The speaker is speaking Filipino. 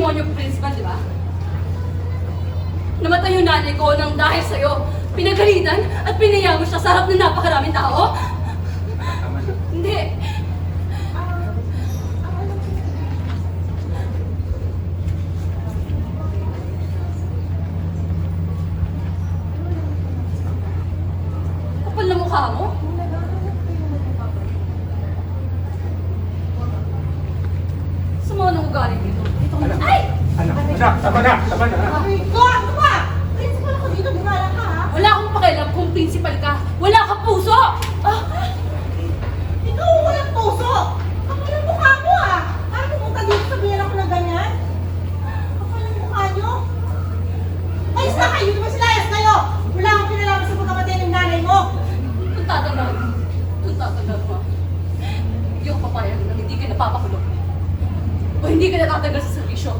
demonyo principal, di ba? Namatay yung nanay ko nang dahil sa'yo. Pinagalitan at pinayamo siya sa harap ng napakaraming tao. Hindi. Kapal na mukha mo. Sama ng ugali dito. Dito ka na. Ay! Anak, tama na, tama na. Rico, ano ba? Principal ako dito, gumala ka ha? Wala akong pakialam kung principal ka. Wala kang puso! Ah! Ikaw walang puso! Kapal ang mukha mo ah! Ano pumunta dito sabihin ako ng ganyan? Kapal ang mukha nyo? Ayos na kayo! Di ba sila ayos kayo? Wala akong pinalaman sa pagkamatay ng nanay mo! Kung tatandaan mo, hindi ako papayag na hindi ka napapakulong. O hindi ka natatanggal sa servisyo.